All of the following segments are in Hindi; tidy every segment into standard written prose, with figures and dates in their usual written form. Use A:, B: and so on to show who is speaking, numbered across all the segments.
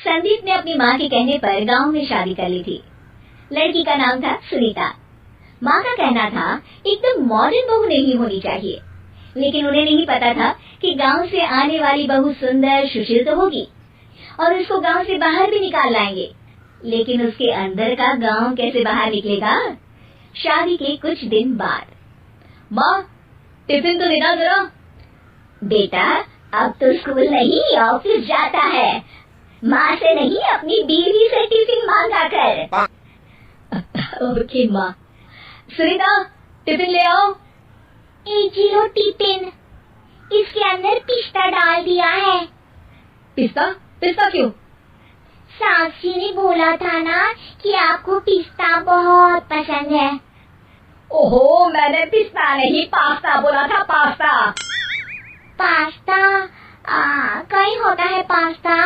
A: संदीप ने अपनी माँ के कहने पर गांव में शादी कर ली थी। लड़की का नाम था सुनीता। माँ का कहना था एकदम मॉडर्न बहू नहीं होनी चाहिए, लेकिन उन्हें नहीं पता था कि गांव से आने वाली बहू सुंदर सुशील तो होगी और उसको गांव से बाहर भी निकाल लाएंगे, लेकिन उसके अंदर का गांव कैसे बाहर निकलेगा। शादी के कुछ दिन बाद,
B: माँ टिफिन तो देना जरा।
A: बेटा अब तो स्कूल नहीं ऑफिस जाता है, माँ से नहीं अपनी बीवी से टिफिन मांगा कर।
B: ओके माँ। सुनीता टिफिन ले आओ।
A: जीरो टिफिन, इसके अंदर पिस्ता डाल दिया है।
B: पिस्ता? पिस्ता क्यों?
A: सास जी ने बोला था ना कि आपको पिस्ता बहुत पसंद है।
B: ओहो, मैंने पिस्ता नहीं पास्ता बोला था, पास्ता।
A: पास्ता? कहीं होता है पास्ता?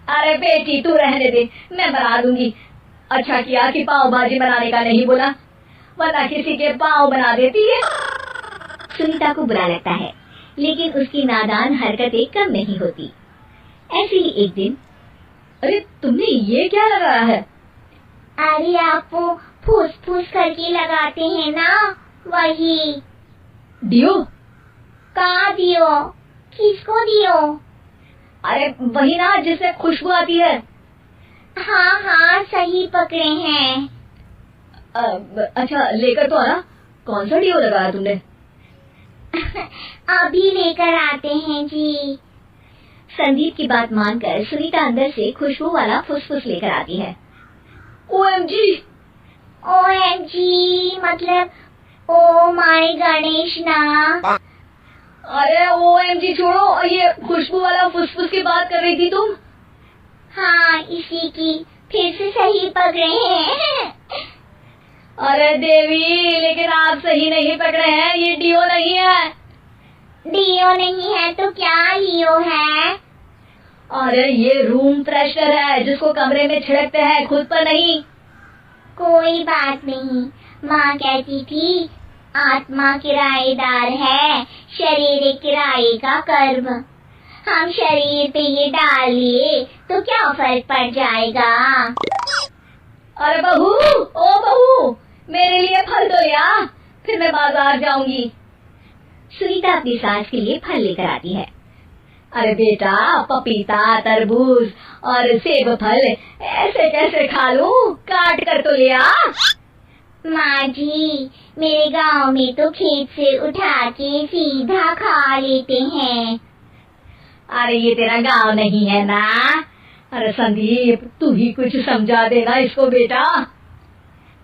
B: अरे बेटी तू रहने दे, मैं बना दूंगी। अच्छा किया कि पाव भाजी बनाने का नहीं बोला, वरना किसी के पाव बना देती है।
A: सुनीता को बुरा लगता है, लेकिन उसकी नादान हरकतें कम नहीं होती। ऐसे ही एक दिन,
B: अरे तुमने ये क्या लगाया है?
A: अरे आप वो फूस फूस करके लगाते हैं ना, वही।
B: डियो?
A: कहाँ दियो? किसको दियो?
B: अरे वही ना जिससे खुशबू आती है।
A: हाँ हाँ सही पकड़े हैं।
B: अच्छा लेकर तो आना। कौन सा डियो लगाया तुमने?
A: अभी लेकर आते हैं जी। संदीप की बात मानकर सुनीता अंदर से खुशबू वाला फुसफुस लेकर आती है।
B: OMG!
A: OMG मतलब ओ माय गणेश ना।
B: अरे OMG छोड़ो, ये खुशबू वाला फुसफुस की बात कर रही थी तुम?
A: हाँ इसी की, फिर से सही पकड़े हैं।
B: अरे देवी, लेकिन आप सही नहीं पकड़े हैं, ये डियो नहीं है।
A: डियो नहीं है तो क्या लियो है?
B: अरे ये रूम फ्रेशनर है, जिसको कमरे में छिड़कते हैं, खुद पर नहीं।
A: कोई बात नहीं, माँ कहती थी आत्मा किराएदार है, शरीर किराए का कर्म। हम शरीर पे ये डाल लिए तो क्या फर्क पड़ जाएगा।
B: अरे बहू, ओ बहू, मेरे लिए फल तो ले आ, फिर मैं बाजार जाऊंगी।
A: सुनीता अपनी सास के लिए फल लेकर आती है।
B: अरे बेटा, पपीता, तरबूज और सेब फल ऐसे कैसे खा लूं? काट कर तो ले आ।
A: माँ जी, मेरे गांव में तो खेत से उठा के सीधा खा लेते हैं।
B: अरे ये तेरा गांव नहीं है ना। अरे संदीप, तू ही कुछ समझा देना इसको बेटा।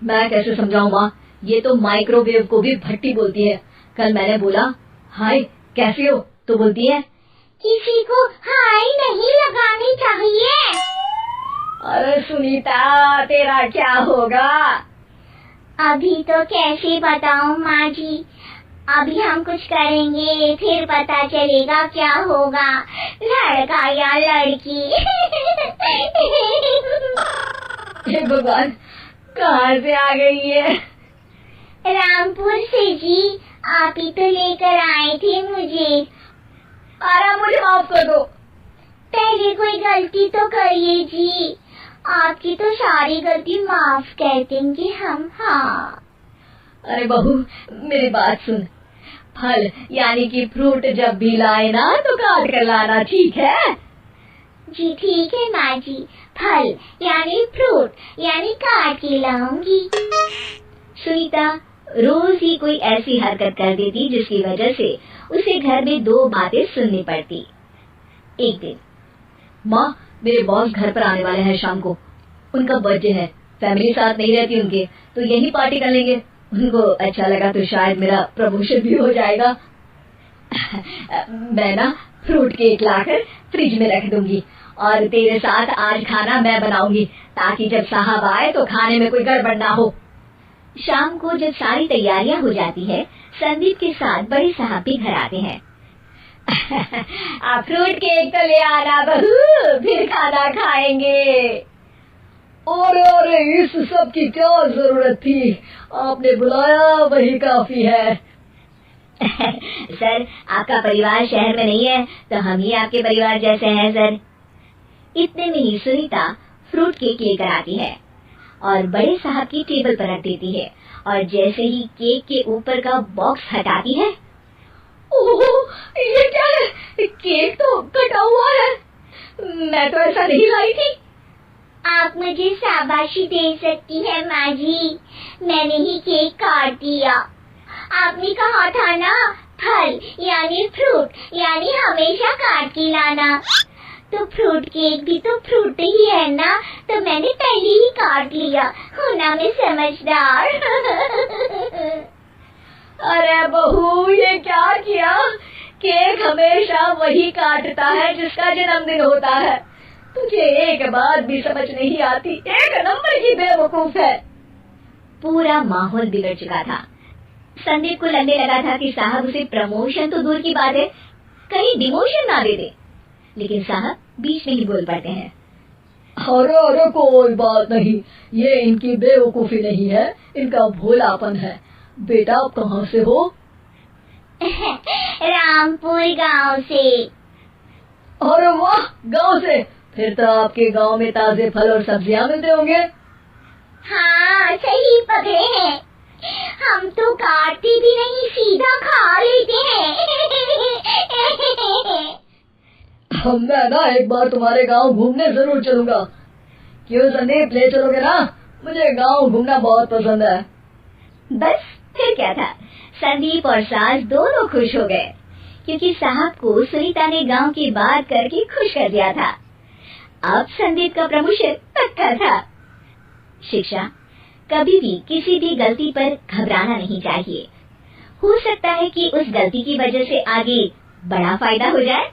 B: मैं कैसे समझाऊं माँ, ये तो माइक्रोवेव को भी भट्टी बोलती है। कल मैंने बोला हाय कैसी हो, तो बोलती है
A: किसी को हाय नहीं लगानी चाहिए।
B: अरे सुनीता, तेरा क्या होगा?
A: अभी तो कैसे बताऊं माँ जी, अभी हम कुछ करेंगे फिर पता चलेगा क्या होगा, लड़का या लड़की।
B: हे भगवान, कहाँ से आ गई है?
A: रामपुर से जी, आप ही तो लेकर आए थे मुझे।
B: अरे मुझे माफ कर दो।
A: पहले कोई गलती तो करिए जी, आपकी तो सारी गलती माफ कर देंगे हम। हाँ
B: अरे बहू, मेरी बात सुन, फल यानी कि फ्रूट जब भी लाए ना तो काट कर लाना, ठीक है?
A: जी ठीक है माँ जी, फल यानी फ्रूट यानी काट के लाऊंगी। सुनीता रोज ही कोई ऐसी हरकत कर देती जिसकी वजह से उसे घर में दो बातें सुननी पड़ती। एक दिन,
B: माँ मेरे बॉस घर पर आने वाले हैं शाम को, उनका बर्थडे है, फैमिली साथ नहीं रहती उनके, तो यही पार्टी कर लेंगे। उनको अच्छा लगा तो शायद मेरा प्रमोशन भी हो जाएगा। मैं ना फ्रूट केक लाकर फ्रिज में रख दूंगी और तेरे साथ आज खाना मैं बनाऊंगी, ताकि जब साहब आए तो खाने में कोई गड़बड़ ना हो।
A: शाम को जब सारी तैयारियां हो जाती है, संदीप के साथ बड़े साहब भी घर आते हैं।
B: फ्रूट केक तो ले आना बहू, फिर खाना खाएंगे। और इस सब की क्या जरूरत थी, आपने बुलाया वही काफी है।
A: सर आपका परिवार शहर में नहीं है तो हम ही आपके परिवार जैसे हैं सर। इतने में ही सुनीता फ्रूट केक लेकर आती है और बड़े साहब की टेबल पर रख देती है, और जैसे ही केक के ऊपर का बॉक्स हटाती है,
B: ओह, ये क्या है? केक तो कटा हुआ है। मैं तो ऐसा नहीं लाई थी।
A: आप मुझे शाबाशी दे सकती है माँ जी, मैंने ही केक काट दिया। आपने कहा था ना, फल यानी फ्रूट यानी हमेशा काट के लाना, तो फ्रूट केक भी तो फ्रूट ही है ना, तो मैंने पहले ही काट लिया। हूँ ना मैं समझदार।
B: अरे बहू, ये क्या किया? केक हमेशा वही काटता है जिसका जन्मदिन होता है। तुझे एक बात भी समझ नहीं आती, एक नंबर की बेवकूफ है।
A: पूरा माहौल बिगड़ चुका था। संदीप को लगने लगा था कि साहब उसे प्रमोशन तो दूर की बात है, कहीं डिमोशन ना दे दे, लेकिन साहब बीच में ही बोल पड़ते हैं।
B: अरे अरे, कोई बात नहीं, ये इनकी बेवकूफी नहीं है, इनका भोलापन है। बेटा, आप कहाँ से हो?
A: रामपुर गांव से।
B: अरे वाह, गांव से? फिर तो आपके गांव में ताजे फल और सब्जियां मिलते होंगे।
A: हाँ, सही पकड़े हैं। हम तो काटते भी नहीं, सीधा खा लेते हैं।
B: मैं ना एक बार तुम्हारे गांव घूमने जरूर चलूंगा। क्यों संदीप, ले चलोगे ना? मुझे गांव घूमना बहुत पसंद है।
A: बस फिर क्या था, संदीप और सास दोनों खुश हो गए, क्योंकि साहब को सुनीता ने गांव की बात करके खुश कर दिया था। अब संदीप का प्रमोशन पक्का था। शिक्षा, कभी भी किसी भी गलती पर घबराना नहीं चाहिए। हो सकता है कि उस गलती की वजह से आगे बड़ा फायदा हो जाए।